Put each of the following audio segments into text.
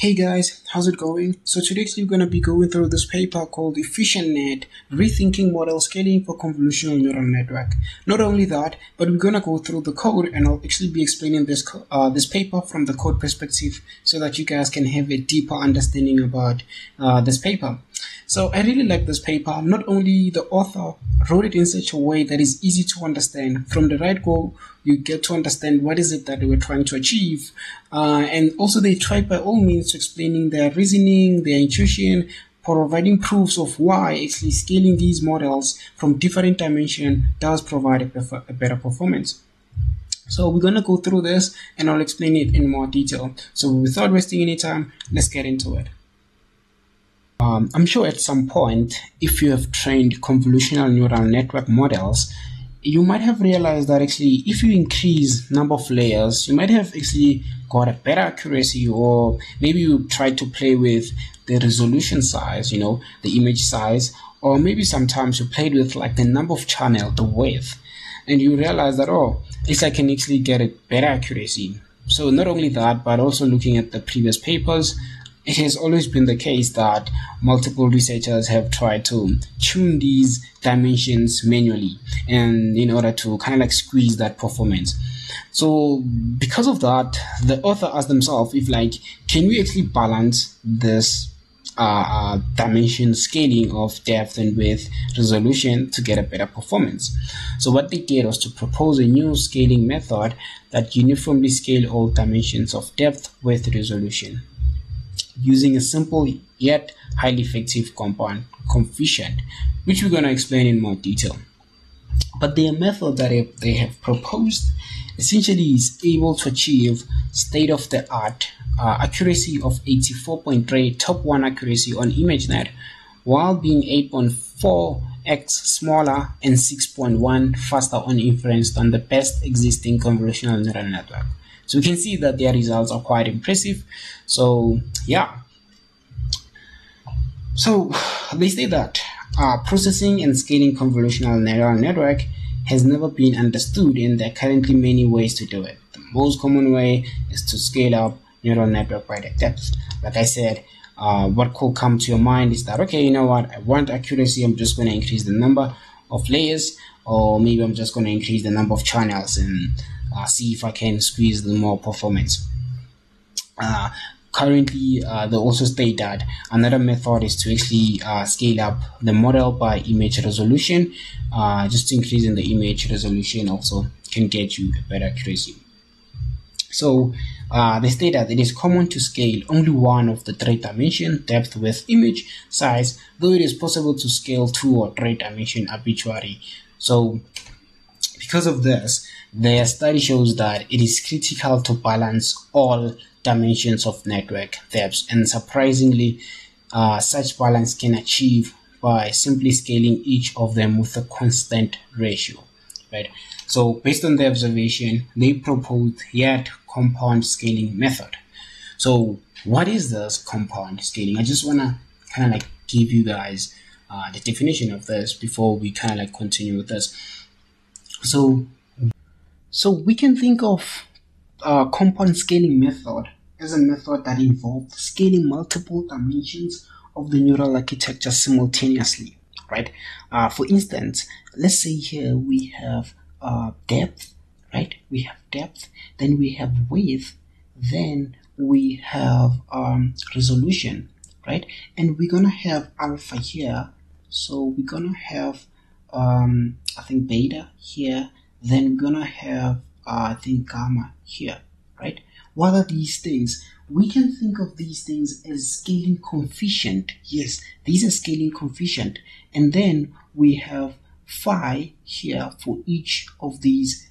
Hey guys, how's it going? So today we're going to be going through this paper called EfficientNet, Rethinking Model Scaling for Convolutional Neural Network. Not only that, but we're going to go through the code and I'll actually be explaining this paper from the code perspective so that you guys can have a deeper understanding about this paper. So I really like this paper. Not only the author wrote it in such a way that is easy to understand. From the right go, you get to understand what is it that they were trying to achieve. And also they tried by all means to explaining their reasoning, their intuition, providing proofs of why actually scaling these models from different dimensions does provide a better performance. So we're going to go through this and I'll explain it in more detail. So without wasting any time, let's get into it. I'm sure at some point, if you have trained convolutional neural network models, you might have realized that actually if you increase number of layers, you might have actually got a better accuracy, or maybe you tried to play with the resolution size, the image size, or maybe sometimes you played with like the number of channel, the width, and you realize that, I can actually get a better accuracy. So not only that, but also looking at the previous papers, it has always been the case that multiple researchers have tried to tune these dimensions manually and in order to kind of like squeeze that performance. So because of that, the author asked themselves if can we actually balance this dimension scaling of depth and width resolution to get a better performance. So what they did was to propose a new scaling method that uniformly scale all dimensions of depth, width, resolution, using a simple yet highly effective compound coefficient, which we're going to explain in more detail. But their method that they have proposed essentially is able to achieve state-of-the-art accuracy of 84.3 top 1 accuracy on ImageNet, while being 8.4x smaller and 6.1 faster on inference than the best existing convolutional neural network. So we can see that their results are quite impressive. So yeah. So they say that processing and scaling convolutional neural network has never been understood, and there are currently many ways to do it. The most common way is to scale up neural network by the depth. Like I said, what could come to your mind is that, okay, you know what, I want accuracy, I'm just going to increase the number of layers, or maybe I'm just going to increase the number of channels and see if I can squeeze the more performance. Currently, they also state that another method is to actually scale up the model by image resolution. Just increasing the image resolution also can get you a better accuracy. So they state that it is common to scale only one of the 3 dimension, depth, width, image size, though it is possible to scale 2 or 3 dimension arbitrarily. So because of this, their study shows that it is critical to balance all dimensions of network depths, and surprisingly, such balance can achieve by simply scaling each of them with a constant ratio, right? So based on the observation, they proposed yet compound scaling method. So what is this compound scaling? I just want to kind of give you guys the definition of this before we kind of continue with this. So we can think of compound scaling method as a method that involves scaling multiple dimensions of the neural architecture simultaneously, right? For instance, let's say here we have depth, right? We have depth, then we have width, then we have resolution, right? And we're gonna have alpha here, so we're gonna have I think beta here, then we're gonna have I think gamma here, right? What are these things? We can think of these things as scaling coefficient. Yes, these are scaling coefficient. And then we have phi here for each of these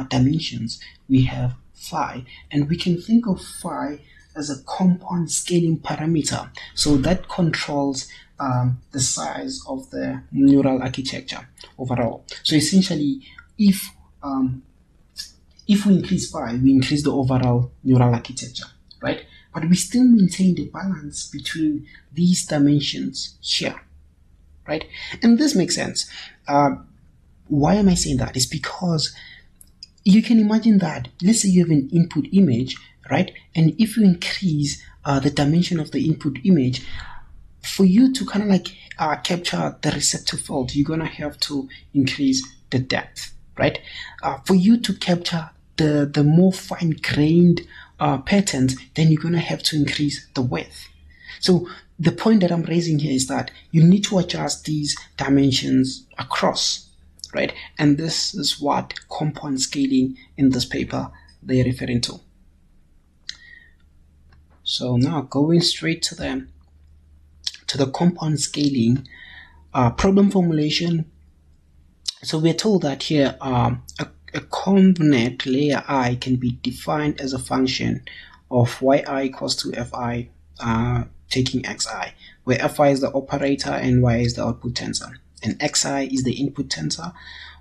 dimensions. We have phi, and we can think of phi as a compound scaling parameter. So that controls the size of the neural architecture overall. So essentially, if we increase phi, we increase the overall neural architecture, right? But we still maintain the balance between these dimensions here, right? And this makes sense. Why am I saying that? It's because you can imagine that, let's say you have an input image, right? And if you increase the dimension of the input image, for you to kind of like capture the receptor field, you're gonna have to increase the depth, right? For you to capture the more fine-grained patterns, then you're gonna have to increase the width. So the point that I'm raising here is that you need to adjust these dimensions across, right? And this is what compound scaling in this paper they're referring to. So now going straight to the compound scaling problem formulation. So we're told that here a convnet layer I can be defined as a function of yi equals to fi taking xi, where fi is the operator and y is the output tensor, and xi is the input tensor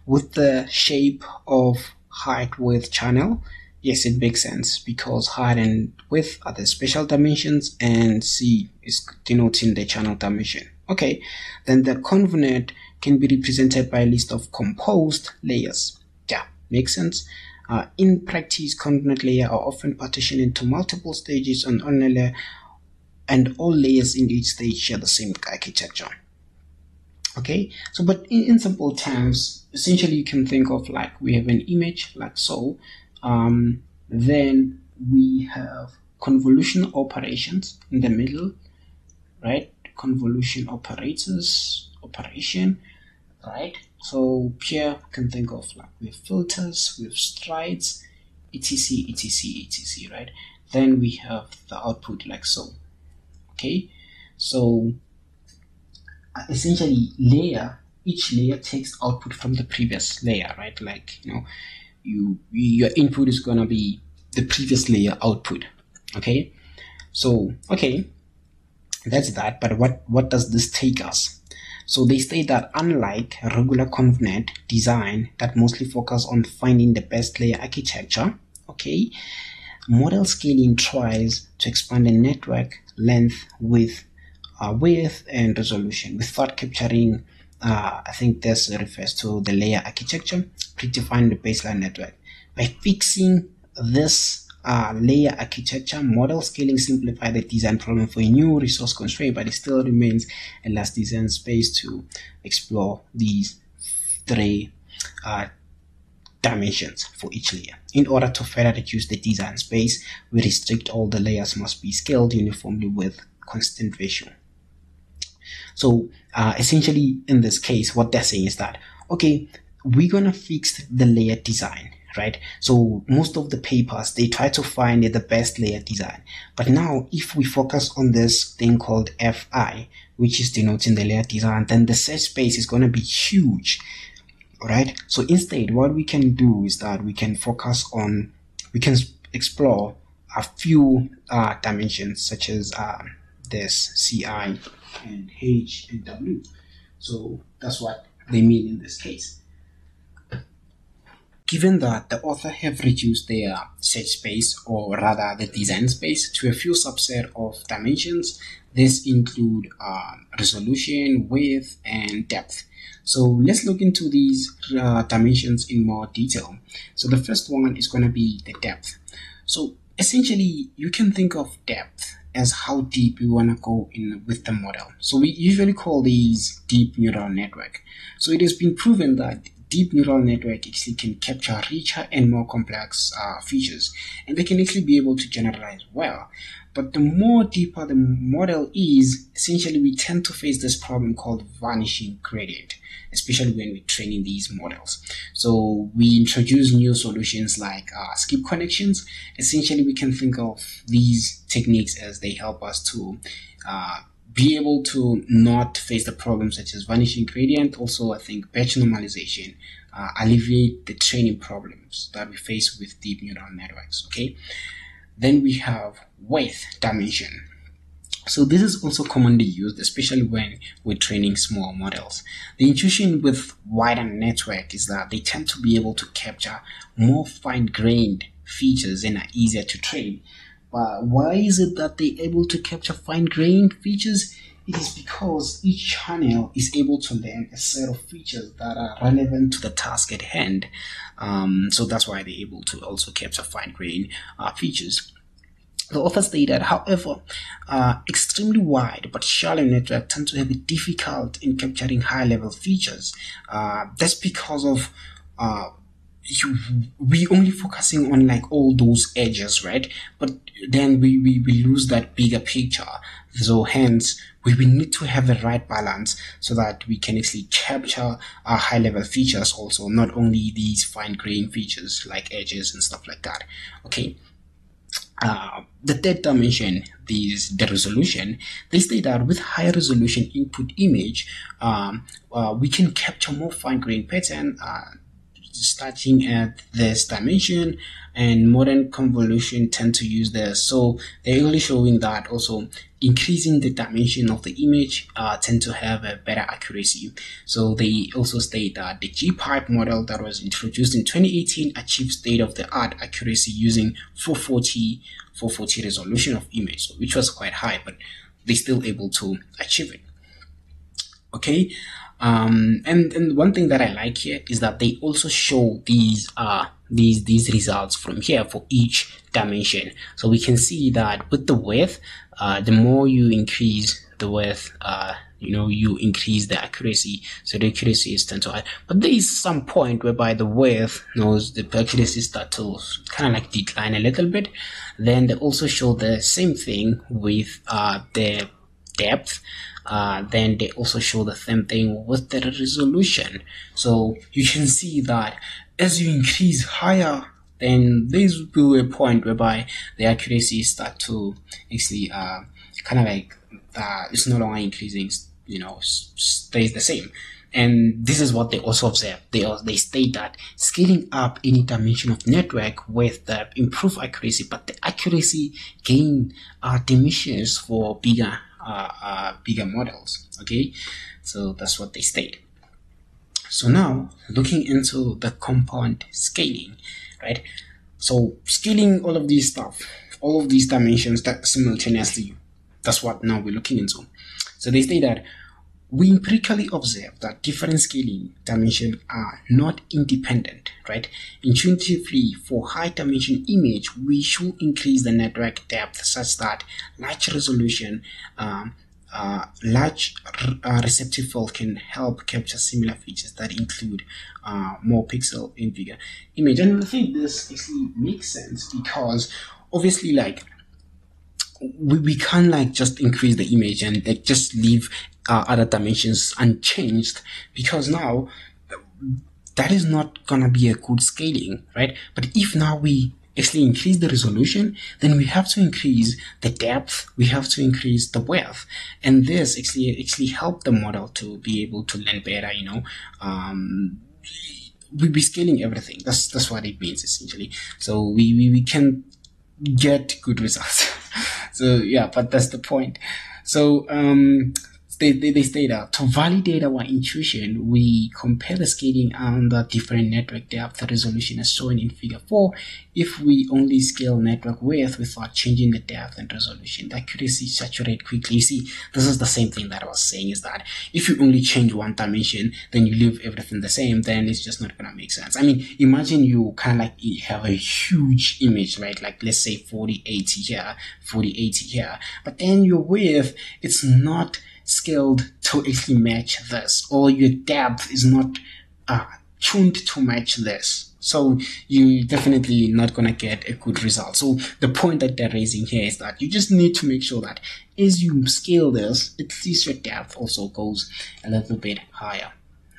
with the shape of height, width, channel. Yes, it makes sense because height and width are the spatial dimensions and C is denoting the channel dimension. Okay, then the convnet can be represented by a list of composed layers. Yeah, makes sense. In practice, convnet layers are often partitioned into multiple stages on only layer, and all layers in each stage share the same architecture. Okay, so but in simple terms, essentially you can think of like we have an image like so. Then we have convolution operations in the middle, right? Convolution operation, right? So here you can think of like we have filters, we have strides, etc, right? Then we have the output like so. Okay, so essentially each layer takes output from the previous layer, right? Like, you know, your input is gonna be the previous layer output. Okay, so okay, that's that. But what does this take us? So they state that unlike a regular convnet design that mostly focus on finding the best layer architecture, okay, model scaling tries to expand the network length with width and resolution without capturing I think this refers to the layer architecture, predefine the baseline network. By fixing this layer architecture, model scaling simplify the design problem for a new resource constraint, but it still remains a last design space to explore these three dimensions for each layer. In order to further reduce the design space, we restrict all the layers must be scaled uniformly with constant ratio. So essentially in this case, what they're saying is that, okay, we're gonna fix the layer design, right? So most of the papers, they try to find the best layer design. But now if we focus on this thing called Fi, which is denoting the layer design, then the search space is gonna be huge, right? So instead, what we can do is that we can focus on, we can explore a few dimensions such as this Ci and H and W. So that's what they mean in this case. Given that the author have reduced their search space, or rather the design space, to a few subset of dimensions, this include resolution, width, and depth. So let's look into these dimensions in more detail. So the first one is going to be the depth. So essentially, you can think of depth as how deep you want to go in with the model. So we usually call these deep neural network. So it has been proven that deep neural network actually can capture richer and more complex features, and they can actually be able to generalize well. But the more deeper the model is, essentially we tend to face this problem called vanishing gradient, especially when we're training these models. So we introduce new solutions like skip connections. Essentially we can think of these techniques as they help us to be able to not face the problems such as vanishing gradient. Also, I think batch normalization alleviate the training problems that we face with deep neural networks. Okay, then we have width dimension. So this is also commonly used, especially when we're training small models. The intuition with wider network is that they tend to be able to capture more fine-grained features and are easier to train. But why is it that they're able to capture fine-grained features? It is because each channel is able to learn a set of features that are relevant to the task at hand. So that's why they're able to also capture fine-grained features. The authors state that, however, extremely wide but shallow networks tend to have it difficult in capturing high-level features. That's because of we only focusing on like all those edges, right? But then we lose that bigger picture. So hence we need to have the right balance so that we can actually capture our high level features also, not only these fine grained features like edges and stuff like that. Okay. The third dimension is the resolution. They state that with higher resolution input image, we can capture more fine-grained pattern starting at this dimension, and modern convolution tend to use this. So they're only showing that also increasing the dimension of the image tend to have a better accuracy. So they also state that the G-pipe model that was introduced in 2018 achieved state-of-the-art accuracy using 440 resolution of image, which was quite high, but they're still able to achieve it. Okay. And one thing that I like here is that they also show these results from here for each dimension. So we can see that with the width, the more you increase the width, you increase the accuracy. So the accuracy is 10 to high. But there is some point whereby the width knows the accuracy start to kind of like decline a little bit. Then they also show the same thing with the depth. Then they also show the same thing with the resolution. So you can see that as you increase higher, then there will be a point whereby the accuracy start to actually kind of like it's no longer increasing, stays the same. And this is what they also observe. They state that scaling up any dimension of network with the improved accuracy, but the accuracy gain diminishes for bigger models. Okay, so that's what they state. So now looking into the compound scaling, right? So scaling all of these stuff, all of these dimensions that simultaneously, that's what now we're looking into. So they state that we empirically observe that different scaling dimensions are not independent, right? Intuitively, for high dimension image, we should increase the network depth such that large resolution, large receptive field can help capture similar features that include more pixel in bigger image. And I think this actually makes sense because obviously, like, we can't like just increase the image and like just leave other dimensions unchanged, because now that is not gonna be a good scaling, right? But if now we actually increase the resolution, then we have to increase the depth, we have to increase the width, and this actually help the model to be able to learn better. We'll be scaling everything. That's what it means essentially. So we can get good results. So yeah, but that's the point. So they state that to validate our intuition, we compare the scaling under different network depth resolution as shown in figure 4. If we only scale network width without changing the depth and resolution, the accuracy saturate quickly. You see, this is the same thing that I was saying, is that if you only change one dimension, then you leave everything the same, then it's just not gonna make sense. I mean, imagine you kind of like have a huge image, right? Like let's say 4080 here, 4080 here, but then your width, it's not scaled to actually match this, or your depth is not tuned to match this. So you're definitely not gonna get a good result. So the point that they're raising here is that you just need to make sure that as you scale this, at least your depth also goes a little bit higher.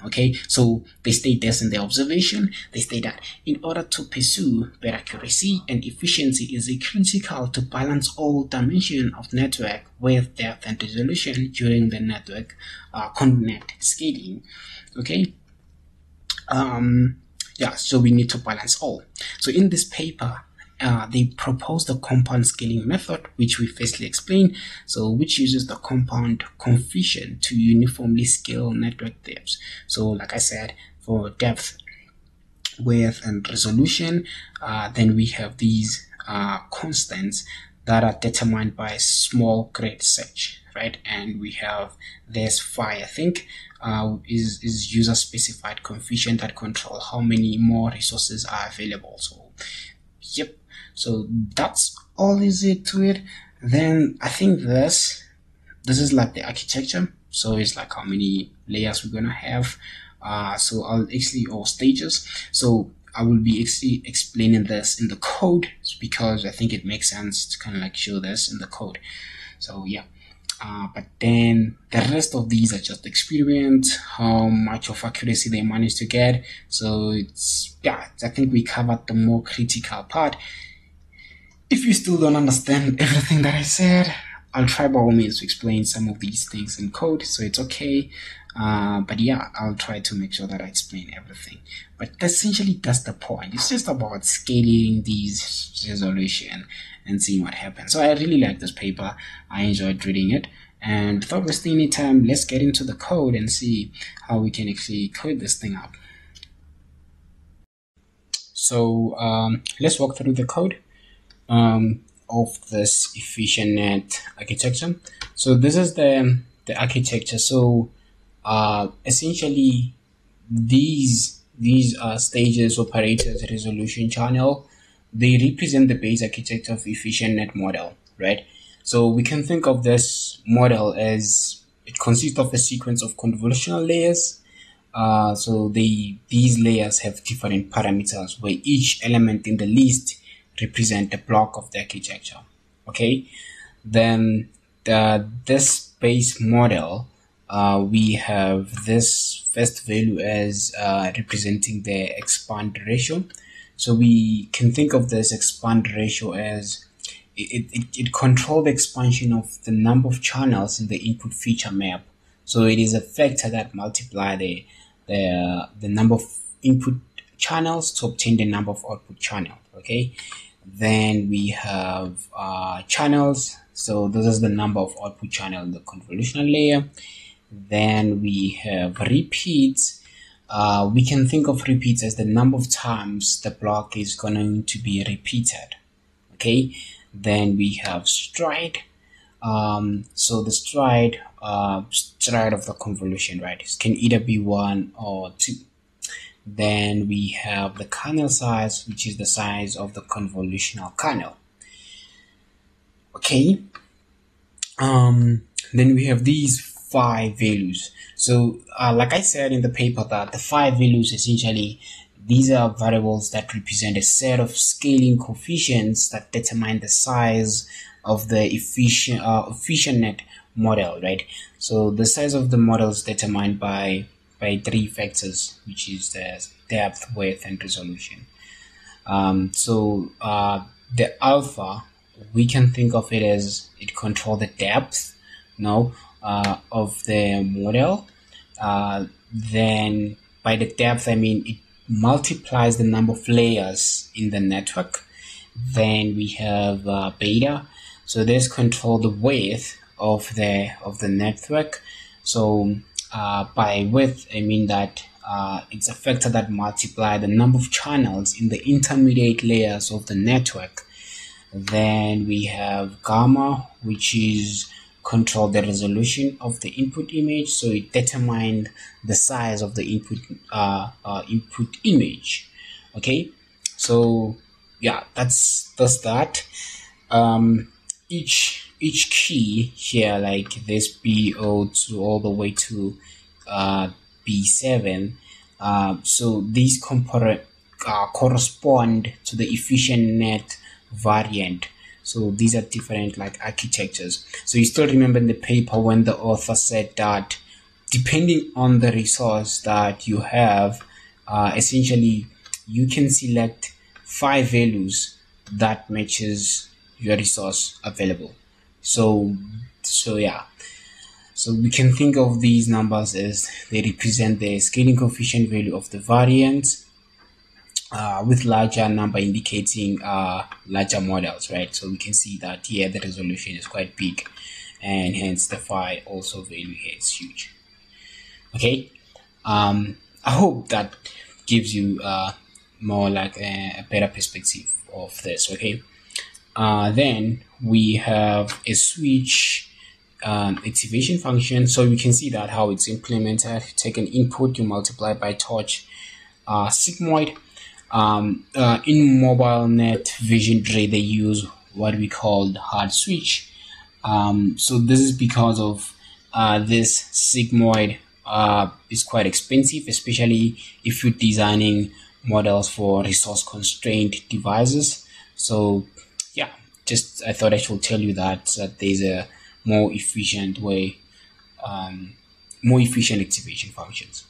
Okay, so they state this in their observation. They state that in order to pursue better accuracy and efficiency, is critical to balance all dimensions of network with depth and resolution during the network connect scaling. Okay, yeah, so we need to balance all. So in this paper, they propose the compound scaling method, which we firstly explained. So which uses the compound coefficient to uniformly scale network depths. So like I said, for depth, width, and resolution, then we have these constants that are determined by small grid search, right? And we have this phi, I think, is user specified coefficient that control how many more resources are available. So yep, so that's all is it to it. Then I think this is like the architecture. So it's like how many layers we're gonna have. So I'll actually, or stages. So I will be actually explaining this in the code because I think it makes sense to kind of like show this in the code. So yeah. But then the rest of these are just experiment, how much of accuracy they managed to get. So it's, yeah, I think we covered the more critical part. If you still don't understand everything that I said, I'll try by all means to explain some of these things in code, so it's okay. But yeah, I'll try to make sure that I explain everything. But essentially, that's the point. It's just about scaling these resolution and seeing what happens. So I really like this paper. I enjoyed reading it. And without wasting any time, let's get into the code and see how we can actually code this thing up. So let's walk through the code of this EfficientNet architecture. So this is the architecture. So essentially these stages, operators, resolution, channel, they represent the base architecture of EfficientNet model, right? So we can think of this model as it consists of a sequence of convolutional layers. So these layers have different parameters where each element in the list represent a block of the architecture. Okay, then this base model, we have this first value as representing the expand ratio. So we can think of this expand ratio as it controls the expansion of the number of channels in the input feature map. So it is a factor that multiply the number of input channels to obtain the number of output channels. Okay, then we have channels. So this is the number of output channel in the convolutional layer. Then we have repeats. We can think of repeats as the number of times the block is going to be repeated. Okay, then we have stride. So the stride of the convolution, right? It can either be 1 or 2. Then we have the kernel size, which is the size of the convolutional kernel. Okay. Then we have these 5 values. So like I said in the paper, that the 5 values, essentially these are variables that represent a set of scaling coefficients that determine the size of the EfficientNet model, right? So the size of the model is determined by 3 factors, which is the depth, width, and resolution. So the alpha, we can think of it as it controls the depth, of the model. Then by the depth, I mean it multiplies the number of layers in the network. Then we have beta. So this control the width of the network. So by width, I mean that it's a factor that multiply the number of channels in the intermediate layers of the network. Then we have gamma, which is control the resolution of the input image. So it determined the size of the input image. Okay, so yeah, that's that. Each key here, like this B02 all the way to B7, so these correspond to the EfficientNet variant. So these are different like architectures. So you still remember in the paper when the author said that depending on the resource that you have, essentially you can select 5 values that matches your resource available. So yeah, so we can think of these numbers as they represent the scaling coefficient value of the variant, with larger number indicating larger models, right? So we can see that here the resolution is quite big, and hence the phi also value here is huge. Okay, I hope that gives you more like a better perspective of this. Okay, then we have a switch activation function. So you can see that how it's implemented. Take an input, you multiply by torch sigmoid. In mobile net vision tray, they use what we call hard switch. So this is because of this sigmoid is quite expensive, especially if you're designing models for resource constrained devices. So yeah, just I thought I should tell you that there's a more efficient way, more efficient activation functions.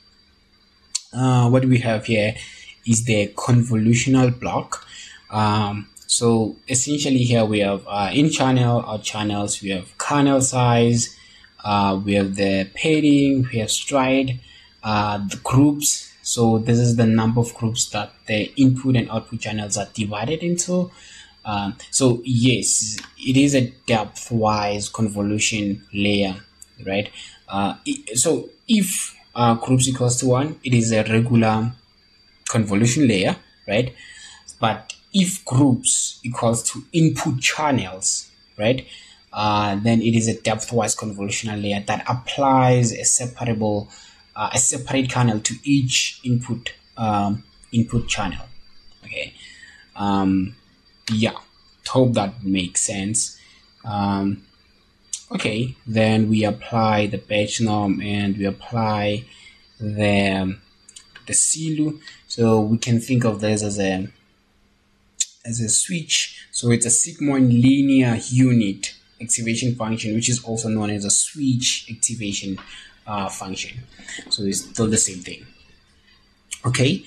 What we have here is the convolutional block. So essentially here we have in channel, out channels, we have kernel size, we have the pairing, we have stride, the groups. So this is the number of groups that the input and output channels are divided into. So yes, it is a depth-wise convolution layer, right? So if groups equals to 1, it is a regular convolution layer, right? But if groups equals to input channels, right, then it is a depth-wise convolutional layer that applies a separate kernel to each input channel. Okay. Yeah, hope that makes sense. Okay, then we apply the batch norm and we apply the CILU. So we can think of this as a switch. So it's a sigmoid linear unit activation function, which is also known as a switch activation function. So it's still the same thing. Okay.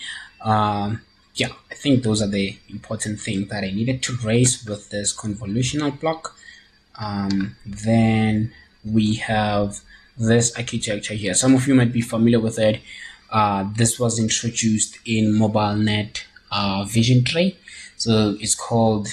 Yeah, I think those are the important things that I needed to raise with this convolutional block. Then we have this architecture here. Some of you might be familiar with it. This was introduced in MobileNet Vision Tray. So it's called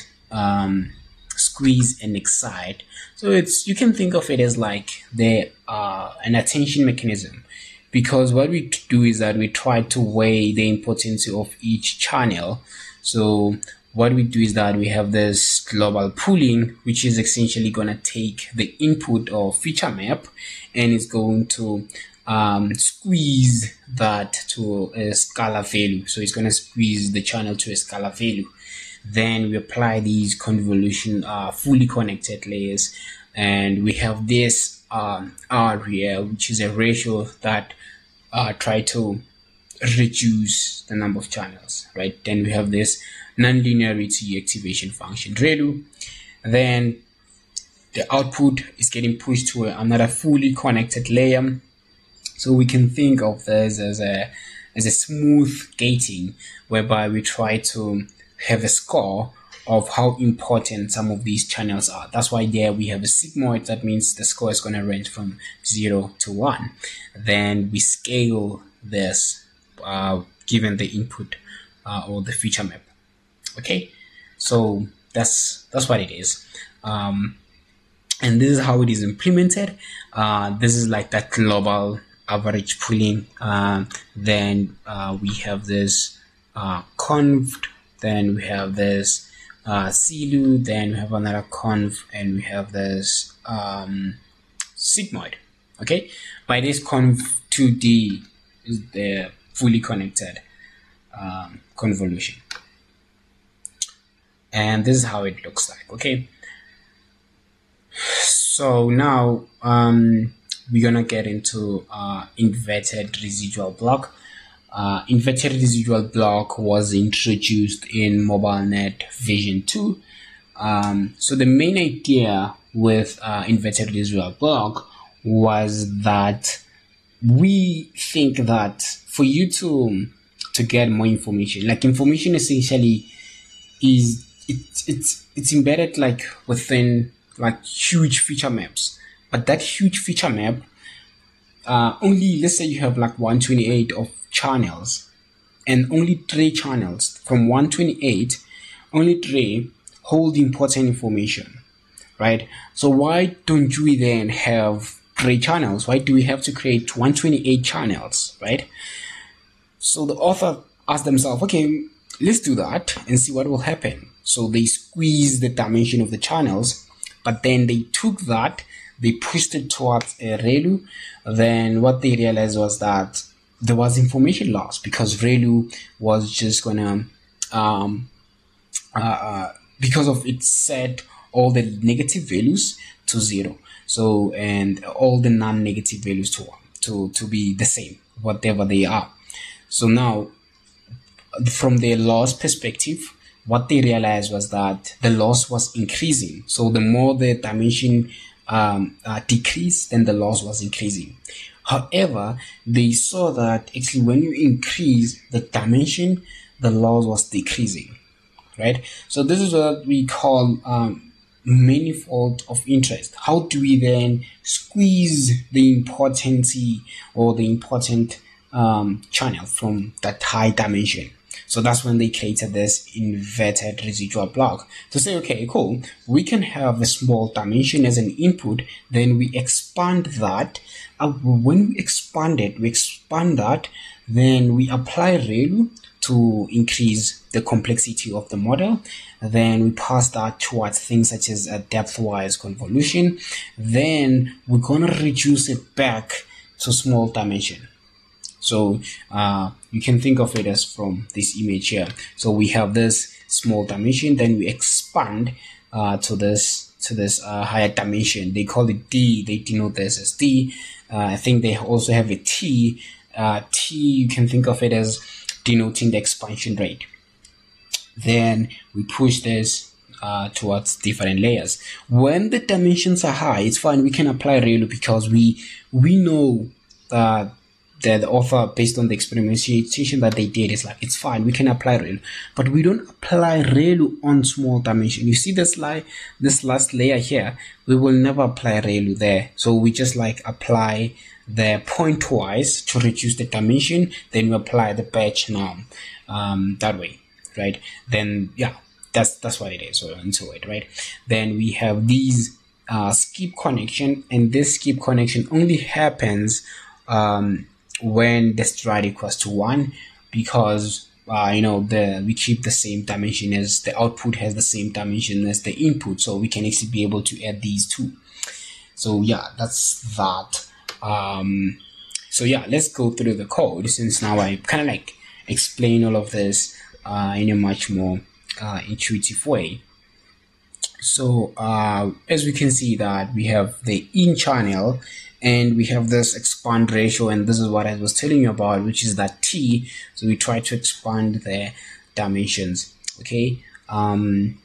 squeeze and excite. So you can think of it as like an attention mechanism, because what we do is that we try to weigh the importance of each channel. So what we do is that we have this global pooling, which is essentially going to take the input or feature map and it's going to squeeze that to a scalar value. So it's going to squeeze the channel to a scalar value. Then we apply these convolution fully connected layers, and we have this R here, which is a ratio that try to reduce the number of channels, right? Then we have this nonlinearity activation function ReLU. Then the output is getting pushed to another fully connected layer. So we can think of this as a smooth gating, whereby we try to have a score of how important some of these channels are. That's why there we have a sigmoid. That means the score is going to range from 0 to 1. Then we scale this given the input or the feature map. Okay, so that's what it is. And this is how it is implemented. This is like that global average pooling. Then we have this conv. Then we have this CILU. Then we have another conv, and we have this sigmoid. Okay, by this conv 2D is the fully connected convolution, and this is how it looks like. Okay, so now we're gonna get into inverted residual block. Inverted residual block was introduced in MobileNet Vision 2. So the main idea with inverted residual block was that we think that for you to get more information, like information essentially is it's embedded like within like huge feature maps, but that huge feature map only, let's say you have like 128 of channels, and only 3 channels from 128, only 3 hold important information, right? So why don't we then have 3 channels? Why do we have to create 128 channels, right? So the author asked themselves, okay, let's do that and see what will happen. So they squeezed the dimension of the channels, but then they took that, they pushed it towards a ReLU. Then what they realized was that there was information loss, because ReLU was just gonna because of its set all the negative values to 0. So, and all the non-negative values to be the same, whatever they are. So now, from their loss perspective, what they realized was that the loss was increasing. So the more the dimension decreased, then the loss was increasing. However, they saw that actually when you increase the dimension, the loss was decreasing, right? So this is what we call manifold of interest. How do we then squeeze the importancy or the important channel from that high dimension? So that's when they created this inverted residual block to say, okay, cool, we can have a small dimension as an input, then we expand that. When we expand that, then we apply ReLU to increase the complexity of the model. Then we pass that towards things such as a depth-wise convolution. Then we're going to reduce it back to small dimension. So you can think of it as from this image here. So we have this small dimension, then we expand to this higher dimension. They call it D. They denote this as D. I think they also have a T. T, you can think of it as denoting the expansion rate. Then we push this towards different layers. When the dimensions are high, it's fine. We can apply ReLU because we know that the author, based on the experimentation that they did, is like, it's fine, we can apply ReLU, but we don't apply ReLU on small dimension. You see this last layer here, we will never apply ReLU there. So we just like apply the pointwise to reduce the dimension, then we apply the batch norm that way, right? Then yeah, that's what it is. So into it, right? Then we have these skip connection, and this skip connection only happens when the stride equals to 1, because we keep the same dimension as the output has the same dimension as the input, so we can actually be able to add these two. So yeah, that's that. So yeah, let's go through the code, since now I kind of like explain all of this in a much more intuitive way. So as we can see that we have the in channel, and we have this expand ratio, and this is what I was telling you about, which is that T. So we try to expand the dimensions. Okay. Then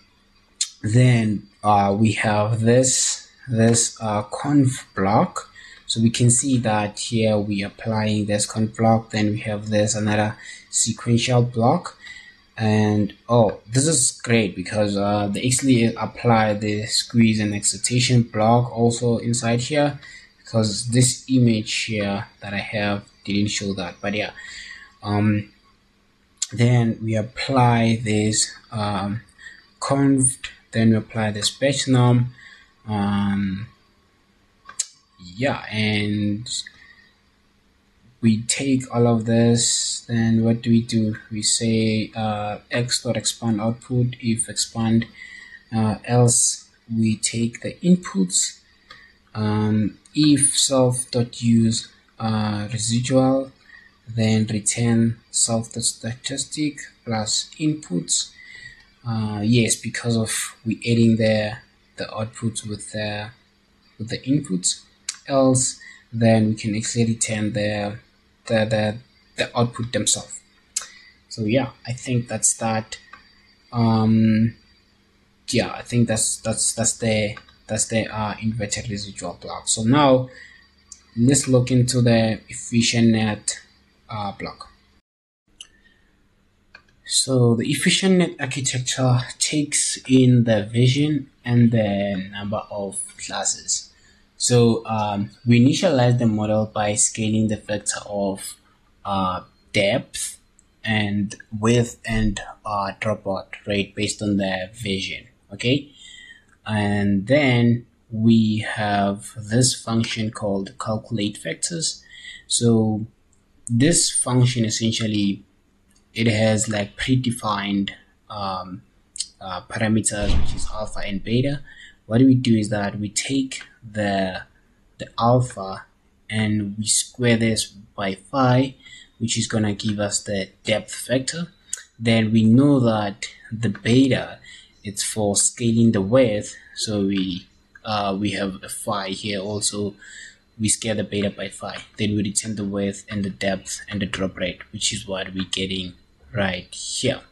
we have this conv block. So we can see that here we are applying this conv block. Then we have this another sequential block. And oh, this is great because they actually apply the squeeze and excitation block also inside here, because this image here that I have didn't show that. But yeah, then we apply this conv, then we apply this batch norm, yeah, and we take all of this. Then what do? We say x.expand output if expand, else we take the inputs, if self.use residual, then return self.statistic plus inputs. Yes, because of we adding the outputs with the inputs. Else then we can actually return the output themselves. So yeah, I think that's that. Yeah, I think that's the inverted residual block. So now let's look into the EfficientNet block. So the EfficientNet architecture takes in the vision and the number of classes. So we initialize the model by scaling the factor of depth and width and dropout rate based on the vision. Okay, and then we have this function called calculate factors. So this function essentially, it has like predefined parameters, which is alpha and beta. What we do is that we take the alpha and we square this by phi, which is gonna give us the depth factor. Then we know that the beta it's for scaling the width. So we have a phi here also. We scale the beta by phi, then we return the width and the depth and the drop rate, which is what we're getting right here.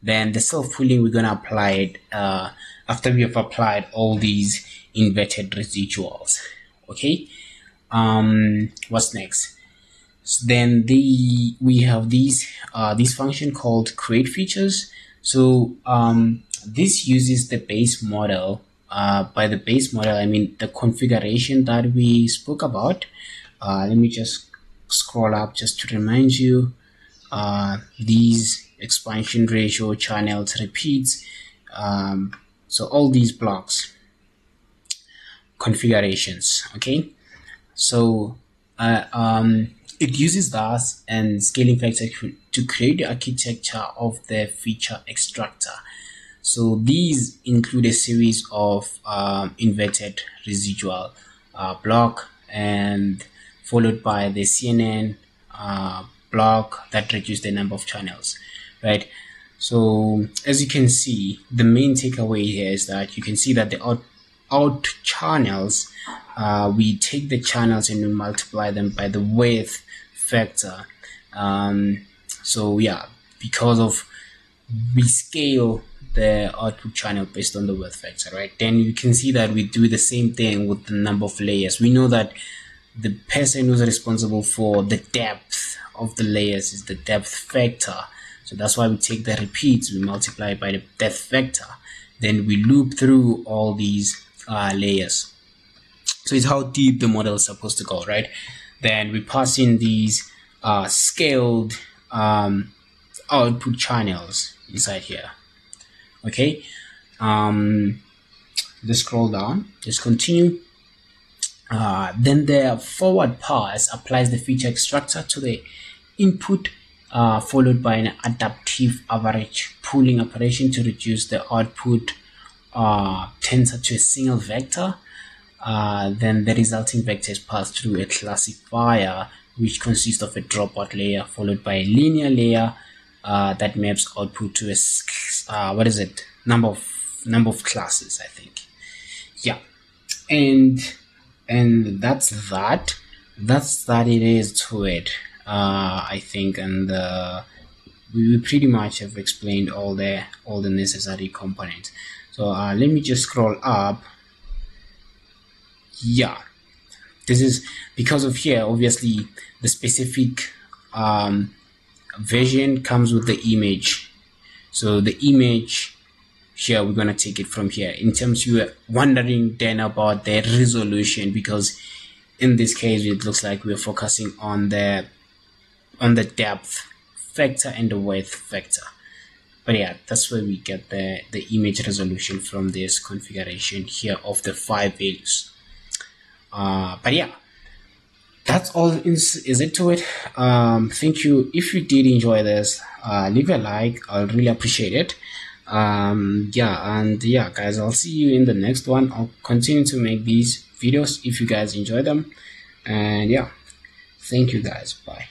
Then the self-pooling, we're going to apply it after we have applied all these inverted residuals. Okay, what's next? So then we have this function called create features. So this uses the base model. By the base model, I mean the configuration that we spoke about. Let me just scroll up just to remind you. These expansion ratio, channels, repeats, so all these blocks, configurations. Okay, so it uses that and scaling factor to create the architecture of the feature extractor. So these include a series of inverted residual block, and followed by the CNN block that reduces the number of channels, right? So as you can see, the main takeaway here is that you can see that the out channels, we take the channels and we multiply them by the width factor. So yeah, because of we scale the output channel based on the width factor, right? Then you can see that we do the same thing with the number of layers. We know that the person who's responsible for the depth of the layers is the depth factor. So that's why we take the repeats, we multiply by the depth factor, then we loop through all these layers. So it's how deep the model is supposed to go, right? Then we pass in these scaled output channels inside here. Okay, just scroll down, just continue. Then the forward pass applies the feature extractor to the input, followed by an adaptive average pooling operation to reduce the output tensor to a single vector. Then the resulting vector is passed through a classifier, which consists of a dropout layer followed by a linear layer that maps output to a number of classes, I think. Yeah, and that's that it is to it, I think. And we pretty much have explained all the necessary components. So let me just scroll up. Yeah, this is because of here, obviously the specific version comes with the image. So the image here, we're gonna take it from here. In terms you were wondering then about the resolution, because in this case it looks like we're focusing on the depth factor and the width factor. But yeah, that's where we get the image resolution from this configuration here of the 5 values. But yeah, that's all is it to it. Thank you. If you did enjoy this, leave a like, I'll really appreciate it. Yeah, guys, I'll see you in the next one. I'll continue to make these videos if you guys enjoy them. And yeah, thank you guys, bye.